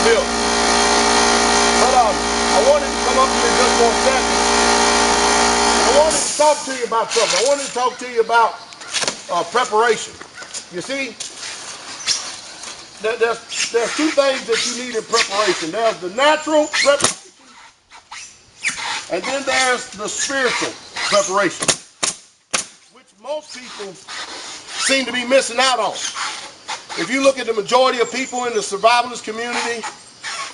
building. But I wanted to come up here just for a second. I wanted to talk to you about something. I wanted to talk to you about preparation. You see, there's two things that you need in preparation. There's the natural preparation, and then there's the spiritual preparation, which most people seem to be missing out on. If you look at the majority of people in the survivalist community,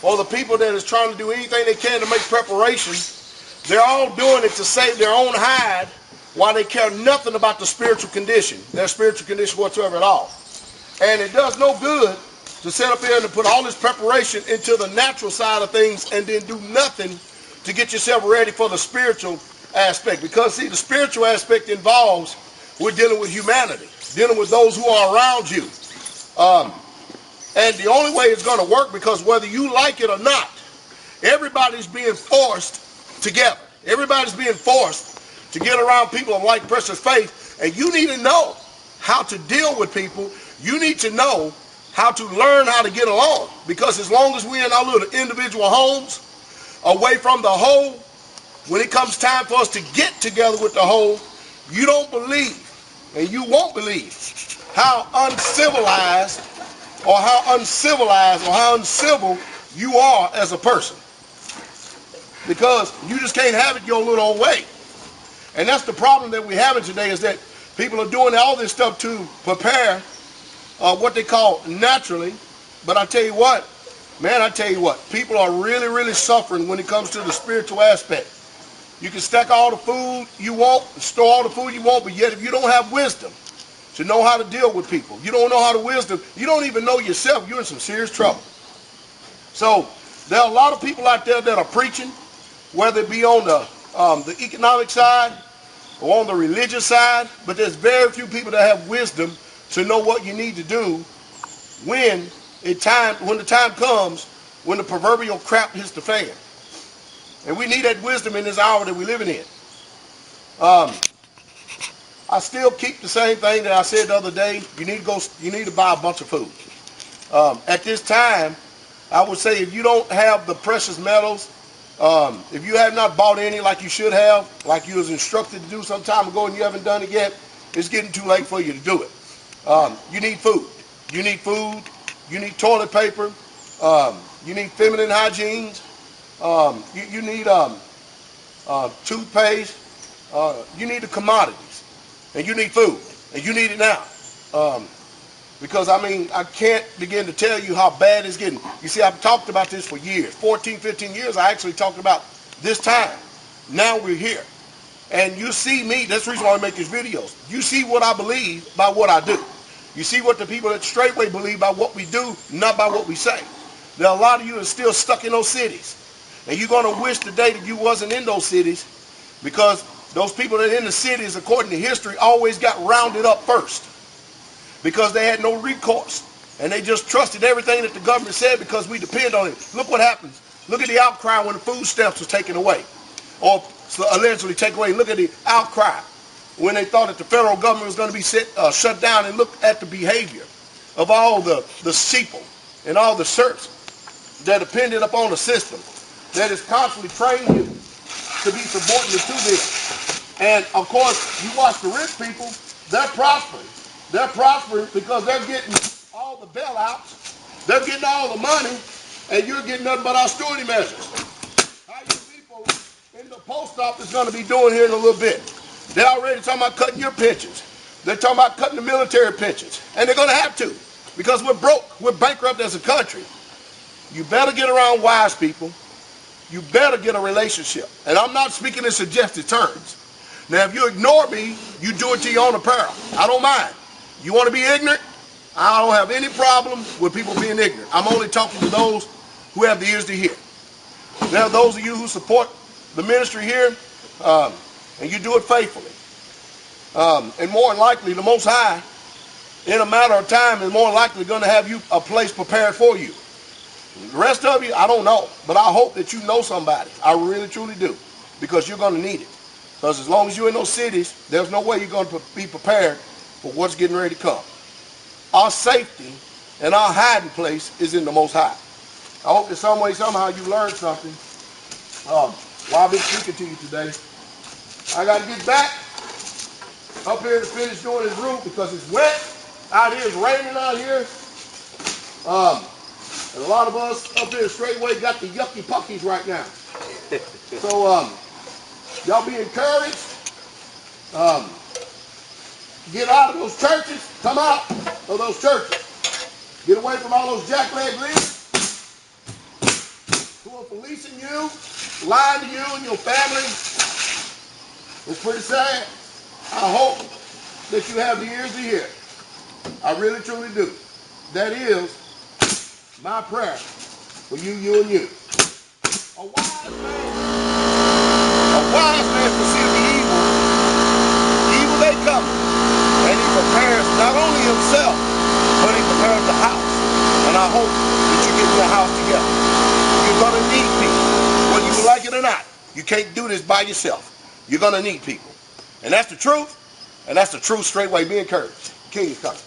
or the people that is trying to do anything they can to make preparation, they're all doing it to save their own hide, while they care nothing about the spiritual condition, their spiritual condition whatsoever at all. And it does no good to sit up here and to put all this preparation into the natural side of things and then do nothing to get yourself ready for the spiritual aspect. Because see, the spiritual aspect involves, we're dealing with humanity, dealing with those who are around you. And the only way it's going to work, because whether you like it or not, everybody's being forced together. Everybody's being forced to get around people of like precious faith. And you need to know how to deal with people. You need to know how to learn how to get along. Because as long as we're in our little individual homes, away from the whole, when it comes time for us to get together with the whole, you don't believe, and you won't believe, how uncivilized or how uncivil you are as a person. Because you just can't have it your little old way. And that's the problem that we're having today, is that people are doing all this stuff to prepare what they call naturally. But I tell you what, man, people are really, really suffering when it comes to the spiritual aspect. You can stack all the food you want, store all the food you want, but yet if you don't have wisdom to know how to deal with people, you don't know how to wisdom, you don't even know yourself, you're in some serious trouble. So there are a lot of people out there that are preaching, whether it be on the economic side or on the religious side, but there's very few people that have wisdom to know what you need to do when the time comes when the proverbial crap hits the fan. And we need that wisdom in this hour that we're living in. I still keep the same thing that I said the other day. You need to buy a bunch of food. At this time, I would say if you don't have the precious metals, if you have not bought any like you should have, like you was instructed to do some time ago and you haven't done it yet, it's getting too late for you to do it. You need food. You need food. You need toilet paper. You need feminine hygiene. You need toothpaste. You need the commodities. And you need food. And you need it now. Because, I mean, I can't begin to tell you how bad it's getting. You see, I've talked about this for years. 14, 15 years, I actually talked about this time. Now we're here. And you see me, that's the reason why I make these videos. You see what I believe by what I do. You see what the people at Straightway believe by what we do, not by what we say. There are a lot of you that are still stuck in those cities. And you're going to wish today that you wasn't in those cities, because those people that are in the cities, according to history, always got rounded up first. Because they had no recourse. And they just trusted everything that the government said because we depend on it. Look what happens. Look at the outcry when the food stamps was taken away. Or allegedly taken away. Look at the outcry when they thought that the federal government was going to be shut down, and look at the behavior of all the sheeple and all the serfs that depended upon a system that is constantly training you to be subordinate to this. And of course, you watch the rich people, they're prospering. They're prospering because they're getting all the bailouts, they're getting all the money, and you're getting nothing but austerity measures. How you people in the post office going to be doing here in a little bit? They're already talking about cutting your pensions. They're talking about cutting the military pensions. And they're going to have to, because we're broke. We're bankrupt as a country. You better get around wise people. You better get a relationship. And I'm not speaking in suggested terms. Now, if you ignore me, you do it to your own apparel. I don't mind. You want to be ignorant? I don't have any problem with people being ignorant. I'm only talking to those who have the ears to hear. There are those of you who support the ministry here, and you do it faithfully. And more than likely, the Most High, in a matter of time, is more likely going to have you a place prepared for you. The rest of you, I don't know. But I hope that you know somebody. I really, truly do. Because you're going to need it. Because as long as you're in those cities, there's no way you're going to be prepared for what's getting ready to come. Our safety and our hiding place is in the Most High. I hope that some way, somehow you learned something while I've been speaking to you today. I got to get back up here to finish doing this roof because it's wet out here. It's raining out here. And a lot of us up here straightway got the yucky puckies right now. So y'all be encouraged. Get out of those churches. Come out of those churches. Get away from all those jackleg leaders who are policing you, lying to you and your family. It's pretty sad. I hope that you have the ears to hear. I really, truly do. That is my prayer for you, you, and you. A wise man perceives the evil. Evil they come. And he prepares not only himself, but he prepares the house. And I hope that you get your house together. You're going to need people. Whether you like it or not. You can't do this by yourself. You're going to need people. And that's the truth. And that's the truth straightway. Be encouraged. King is coming.